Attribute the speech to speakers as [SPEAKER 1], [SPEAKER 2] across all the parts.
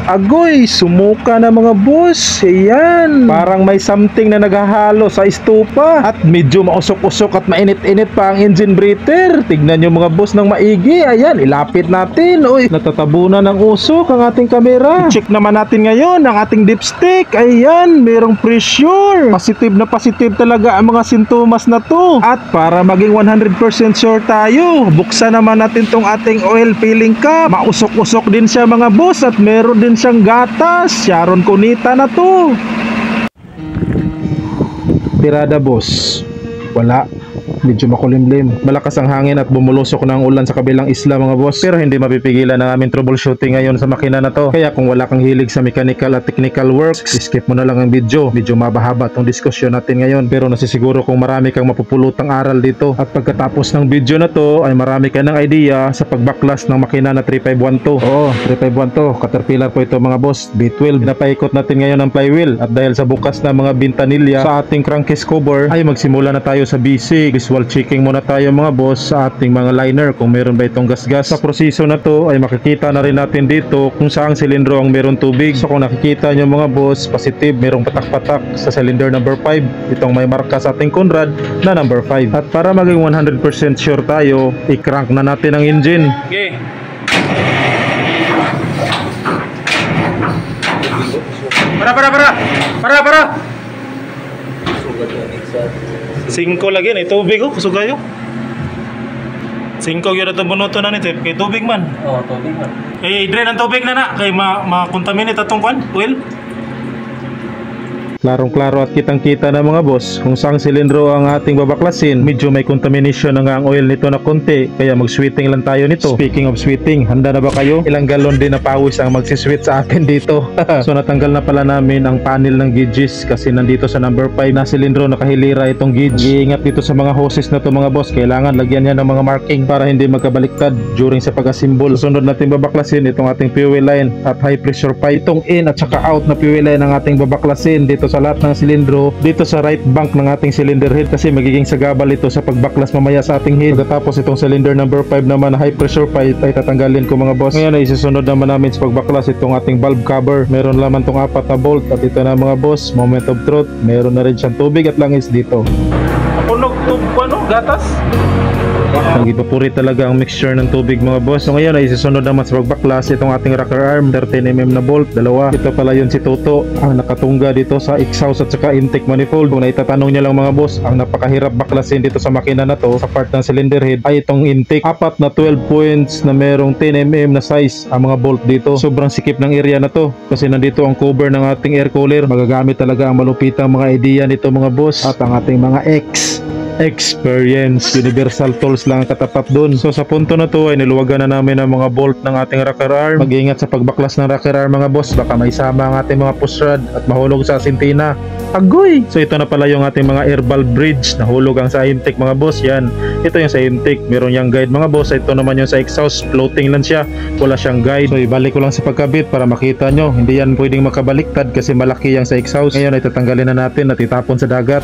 [SPEAKER 1] Agoy, sumuka na mga boss. Ayan, parang may something na naghahalo sa estupa. At medyo mausok-usok at mainit-init pa ang engine breather. Tignan nyo mga boss ng maigi. Ayan, ilapit natin. Uy, natatabunan ng usok ang ating kamera. I-check naman natin ngayon ang ating dipstick. Ayan, merong pressure. Positive na positive talaga ang mga sintomas na to. At para maging 100% sure tayo, buksan naman natin tong ating oil filling cup. Mausok-usok din siya mga boss at meron din siyang gatas. Sharon Cunita na to. Tirada boss, wala. Medyo makulimlim. Malakas ang hangin at bumulusok na ang ulan sa kabilang isla mga boss. Pero hindi mapipigilan ang aming troubleshooting ngayon sa makina na to. Kaya kung wala kang hilig sa mechanical at technical works, skip mo na lang ang video. Medyo mabahaba tong diskusyon natin ngayon. Pero nasisiguro kung marami kang mapupulutang aral dito. At pagkatapos ng video na to ay marami ka ng idea sa pagbaklas ng makina na 3512. Oo, 3512. Caterpillar po ito mga boss. B12. Napaikot natin ngayon ang flywheel. At dahil sa bukas na mga bintanilya sa ating crankcase cover ay magsimula na tayo sa B6. Visual checking muna tayo mga boss sa ating mga liner kung meron ba itong gasgas. Sa proseso na to ay makikita na rin natin dito kung saang silindro ang meron tubig. So kung nakikita nyo mga boss, positive, merong patak-patak sa cylinder number 5. Itong may marka sa ating Conrad na number 5. At para maging 100% sure tayo, i-crank na natin ang engine.
[SPEAKER 2] Okay. Para. 5 lagi na tubig ko, kusugayo. 5 gyud ato bunoto na nito kay tubig man.
[SPEAKER 3] Oh, tubig man.
[SPEAKER 2] Kay drain ang tubig na kay ma-contaminate atong kwan, oil.
[SPEAKER 1] Klarong-klaro at kitang-kita na mga boss kung saang silindro ang ating babaklasin. Medyo may contamination na nga ang oil nito na konti, kaya mag-sweeting lang tayo nito. Speaking of sweeting, handa na ba kayo? Ilang galon din na pawis ang magsisweet sa atin dito. So natanggal na pala namin ang panel ng gauges kasi nandito sa number 5 na silindro nakahilira itong gauge. Iingat dito sa mga hoses na to mga boss, kailangan lagyan niya ng mga marking para hindi magkabaliktad during sa pag-assemble. Sunod natin babaklasin itong ating fuel line at high pressure pipe. Itong in at saka out na fuel line ang ating babaklasin dito sa lahat ng silindro, dito sa right bank ng ating cylinder head kasi magiging sagabal ito sa pagbaklas mamaya sa ating head. Pagkatapos itong cylinder number 5 naman na high pressure pipe ay tatanggalin ko mga boss. Ngayon ay isusunod naman namin sa pagbaklas itong ating valve cover. Meron laman tong 4 na bolt at ito na mga boss, moment of truth, meron na rin siyang tubig at langis dito.
[SPEAKER 2] Punog gatas.
[SPEAKER 1] Nag-ipapuri talaga ang mixture ng tubig mga boss. So ngayon ay isusunod naman sa pagbaklas itong ating rocker arm, 13mm na bolt, dalawa. Ito pala yun si Toto, ang nakatungga dito sa exhaust at saka intake manifold. Kung naitatanong niya lang mga boss, ang napakahirap baklasin dito sa makina na to, sa part ng cylinder head, ay itong intake. 4 na 12 points na merong 10mm na size ang mga bolt dito. Sobrang sikip ng area na to kasi nandito ang cover ng ating air cooler. Magagamit talaga ang malupitang mga idea nito mga boss at ang ating mga experience. Universal tools lang ang katapat dun. So sa punto na to ay niluwagan na namin ang mga bolt ng ating rocker arm. Mag-iingat sa pagbaklas ng rocker arm mga boss, baka may sama ang ating mga push rod at mahulog sa asintina. Agoy! So ito na pala yung ating mga air valve bridge. Nahulog ang sa intake mga boss. Yan, ito yung sa intake, meron yung guide mga boss. Ito naman yung sa exhaust, floating lang siya, wala siyang guide. So ibalik ko lang sa pagkabit para makita nyo, hindi yan pwedeng makabaliktad kasi malaki yung sa exhaust. Ngayon ay tatanggalin na natin at itapon sa dagat.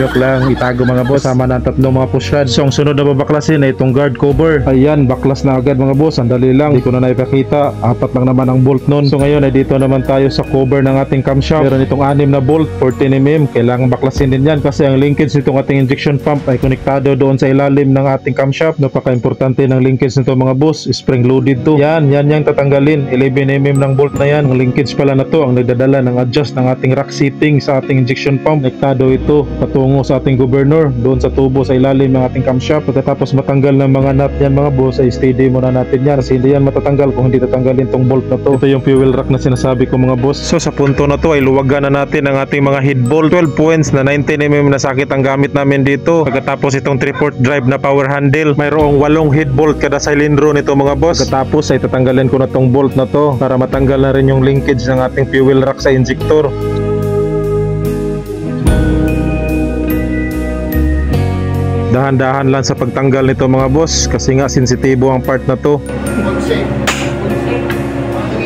[SPEAKER 1] Joke lang, itago mga boss. Kasama ng 3 mga push rod. So ang sunod na babaklasin ay itong guard cover. Ayan, baklas na agad mga boss. Ang dali lang, hindi ko na naipakita, 4 lang naman ang bolt nun. So ngayon ay dito naman tayo sa cover ng ating camshaft. Meron itong 6 na bolt, 14mm. Kailangan baklasin din yan kasi ang linkage nitong ating injection pump ay konektado doon sa ilalim ng ating camshaft. Napaka-importante ng linkage nito mga boss, spring loaded to. Yan yung tatanggalin. 11mm ng bolt na yan. Ang linkage pala na to ang nagdadala ng adjust ng ating rack seating sa ating injection pump. Konektado ito patungo sa ating governor doon sa tubo sa ilalim ng ating camshaft. Pagkatapos matanggal ng mga nut yan mga boss ay steady muna natin yan kasi hindi yan matatanggal kung hindi tatanggalin tong bolt na to. Ito yung fuel rack na sinasabi ko mga boss. So sa punto na to ay luwagan na natin ang ating mga head bolt. 12 points na 19mm na sakit ang gamit namin dito. Pagkatapos itong 3/4 drive na power handle, mayroong 8 head bolt kada silindro nito mga boss. Pagkatapos ay tatanggalin ko na tong bolt na to para matanggal na rin yung linkage ng ating fuel rack sa injector. Dahan-dahan lang sa pagtanggal nito mga boss kasi nga sensitibo ang part na to.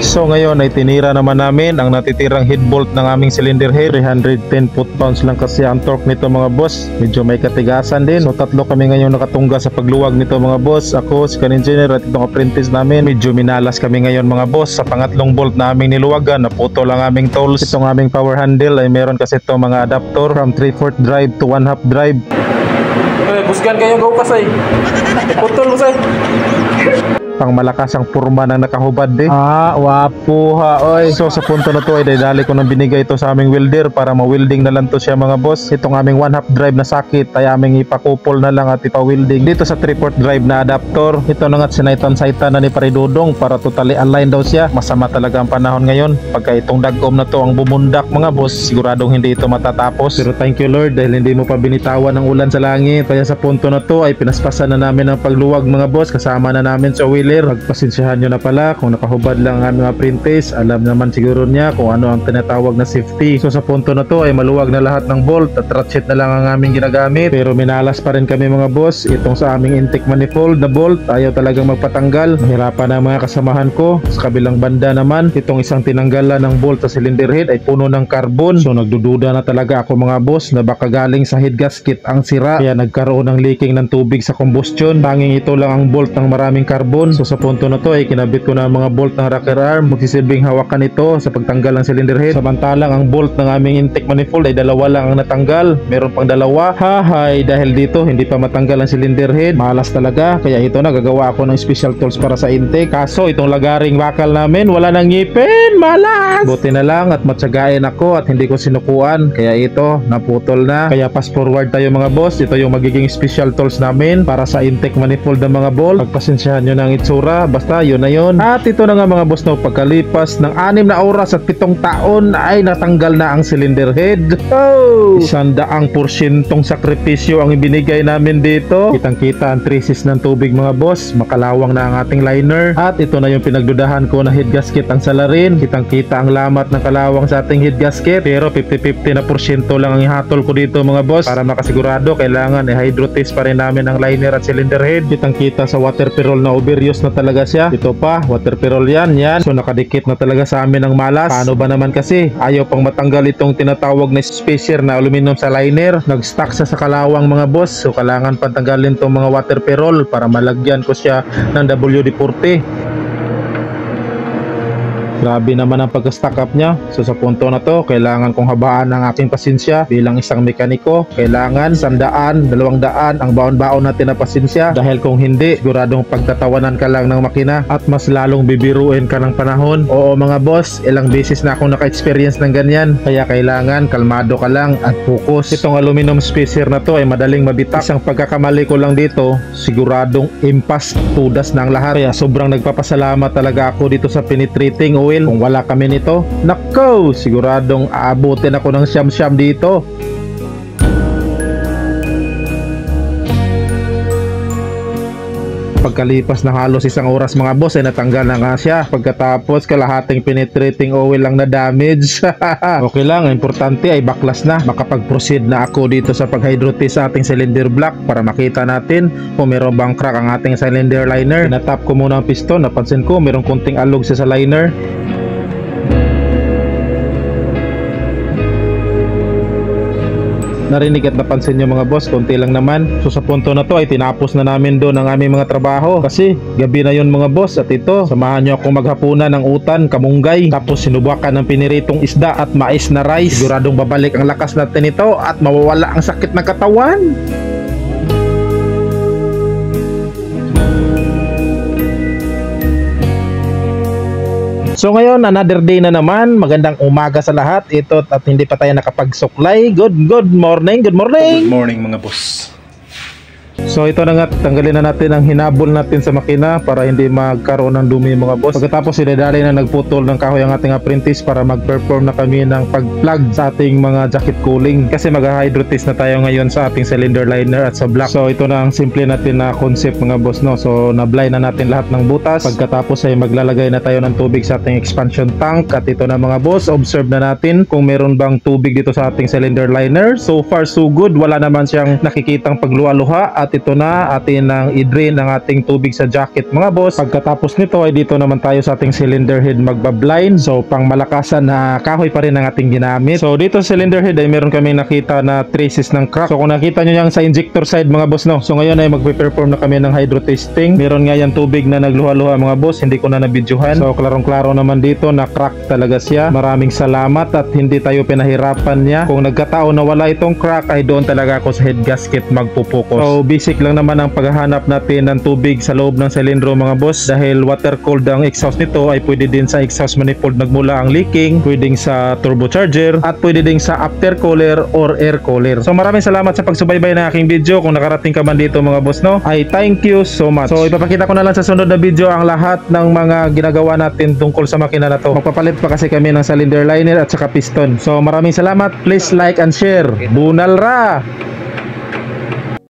[SPEAKER 1] So ngayon ay tinira naman namin ang natitirang head bolt ng aming cylinder head. 310 foot-pounds lang kasi ang torque nito mga boss. Medyo may katigasan din. So tatlo kami ngayon nakatungga sa pagluwag nito mga boss. Ako, si engineer at itong apprentice namin. Medyo minalas kami ngayon mga boss. Sa pangatlong bolt na aming niluwagan, naputol ang aming tools. Itong aming power handle ay meron kasi itong mga adapter from 3/4 drive to 1/2 drive.
[SPEAKER 2] Busgan kayo go kasay. Putol kasay.
[SPEAKER 1] Pang malakas ang purma ng nakahubad wapo ha oy. So sa punto na to ay dali ko nang binigay ito sa aming welder para ma-welding na lang to siya mga boss. Itong aming 1/2 drive na sakit ay aming ipakupol na lang at ipa-welding dito sa 3/4 drive na adapter. Ito na nga sinaitan-saitan na ni Paridudong para totally align daw siya. Masama talaga ang panahon ngayon. Pagka itong dagom na to ang bumundak mga boss, siguradong hindi ito matatapos. Pero thank you Lord dahil hindi mo pa binitawan ang ulan sa langit. Kaya sa punto na to ay pinaspasan na namin ang pagluwag mga boss. Kasama na namin sa wheeler. Pagpasensyahan nyo na pala kung nakahubad lang ang aming apprentice. Alam naman siguro niya kung ano ang tinatawag na safety. So sa punto na to ay maluwag na lahat ng bolt at ratchet na lang ang aming ginagamit. Pero minalas pa rin kami mga boss. Itong sa aming intake manifold na bolt ayaw talagang magpatanggal. Mahirapan ang mga kasamahan ko. Sa kabilang banda naman itong isang tinanggalan ng bolt sa cylinder head ay puno ng carbon. So nagdududa na talaga ako mga boss na baka galing sa head gasket ang sira. Kaya nagkaroon ng leaking ng tubig sa combustion. Tanging ito lang ang bolt ng maraming carbon. So sa punto na to ay kinabit ko na ang mga bolt ng rocker arm. Magsisilbing hawakan ito sa pagtanggal ng cylinder head. Samantalang ang bolt ng aming intake manifold ay dalawa lang ang natanggal. Meron pang dalawa. Hahay, dahil dito hindi pa matanggal ang cylinder head. Malas talaga. Kaya ito na gagawa ako ng special tools para sa intake. Kaso itong lagaring bakal namin wala nang ngipin. Malas! Buti na lang at matsagain ako at hindi ko sinukuan. Kaya ito naputol na. Kaya fast forward tayo mga boss. Ito yung magiging special tools namin para sa intake manifold ng mga bolt. Pagpasensyahan nyo ng itsura, basta yun na yun. At ito na nga mga boss no, pagkalipas ng 6 na oras at 7 taon ay natanggal na ang cylinder head. 100% sakripisyo ang ibinigay namin dito. Kitang kita ang traces ng tubig mga boss. Makalawang na ang ating liner. At ito na yung pinagdudahan ko na head gasket ang salarin. Kitang kita ang lamat ng kalawang sa ating head gasket. Pero 50-50 na porsyento lang ang ihatol ko dito mga boss. Para makasigurado kailangan i-hydro test pa rin namin ang liner at cylinder head. Kitang kita sa water pirol na overuse na talaga siya. Ito pa, water pirol yan. So nakadikit na talaga sa amin ang malas. Paano ba naman kasi? Ayaw pang matanggal itong tinatawag na spacer na aluminum sa liner. Nag-stuck sa kalawang mga boss. So kailangan pantanggalin itong mga water pirol para malagyan ko siya ng WD-40. Grabe naman ang pag-stack up niya. So sa punto na to, kailangan kong habaan ang aking pasensya bilang isang mekaniko. Kailangan 100, 200 ang baon-baon natin na pasensya. Dahil kung hindi, siguradong pagtatawanan ka lang ng makina at mas lalong bibiruin ka ng panahon. Oo mga boss, ilang beses na akong naka-experience ng ganyan. Kaya kailangan kalmado ka lang at focus. Itong aluminum spacer na to ay madaling mabitak. Isang pagkakamali ko lang dito, siguradong impas tudas na ang lahat. Kaya sobrang nagpapasalamat talaga ako dito sa penetrating oil. Kung wala kami nito, nako, siguradong aabutin ako ng siyam-siyam dito. Pagkalipas ng halos 1 oras mga boss ay natanggal na nga siya. Pagkatapos kalahating penetrating oil lang na damage. Okay lang, ang importante ay baklas na. Makapag-proceed na ako dito sa pag-hydrotest sa ating cylinder block para makita natin kung meron bang crack ang ating cylinder liner. Pinatap ko muna ang piston, napansin ko meron konting alog sa liner. Narinig at napansin nyo mga boss, konti lang naman. So sa punto na to ay tinapos na namin doon ang aming mga trabaho. Kasi gabi na yon mga boss. At ito, samahan nyo akong maghapunan ng utan, kamunggay. Tapos sinubukan ng piniritong isda at mais na rice. Siguradong babalik ang lakas natin ito at mawawala ang sakit ng katawan. So ngayon, another day na naman. Magandang umaga sa lahat. Ito at hindi pa tayo nakapagsuklay. Good morning. Good morning.
[SPEAKER 2] Good morning mga boss.
[SPEAKER 1] So ito na nga, tanggalin na natin ang hinabol natin sa makina para hindi magkaroon ng dumi mga boss. Pagkatapos sinadali na nagputol ng kahoy ang ating apprentice para mag-perform na kami ng pag-plug sa ating mga jacket cooling. Kasi mag-hydro test na tayo ngayon sa ating cylinder liner at sa block. So ito na ang simple natin na concept mga boss no. So na-blind na natin lahat ng butas. Pagkatapos ay maglalagay na tayo ng tubig sa ating expansion tank. At ito na mga boss, observe na natin kung meron bang tubig dito sa ating cylinder liner. So far so good, wala naman siyang nakikitang pagluha-luha at At ito na, atin ang i-drain ang ating tubig sa jacket mga boss. Pagkatapos nito ay dito naman tayo sa ating cylinder head magbablind. So pang malakasan na kahoy pa rin ang ating ginamit. So dito sa cylinder head ay meron kami nakita na traces ng crack. So kung nakita nyo yan sa injector side mga boss, no. So ngayon ay magpe-perform na kami ng hydro testing. Meron nga yan tubig na nagluha-luha mga boss, hindi ko na nabidyohan. So klarong-klaro naman dito na crack talaga siya. Maraming salamat at hindi tayo pinahirapan niya. Kung nagkataon na wala itong crack ay doon talaga ako sa head gasket magpupokus. So basic lang naman ang paghahanap natin ng tubig sa loob ng silindro mga boss, dahil water cooled ang exhaust nito ay pwede din sa exhaust manifold nagmula ang leaking, pwedeng sa turbocharger at pwede din sa after cooler or air cooler. So maraming salamat sa pagsubaybay ng aking video. Kung nakarating ka man dito mga boss, no, ay thank you so much. So ipapakita ko na lang sa sunod na video ang lahat ng mga ginagawa natin tungkol sa makina na to. Magpapalit pa kasi kami ng cylinder liner at saka piston. So maraming salamat. Please like and share. Bunal ra!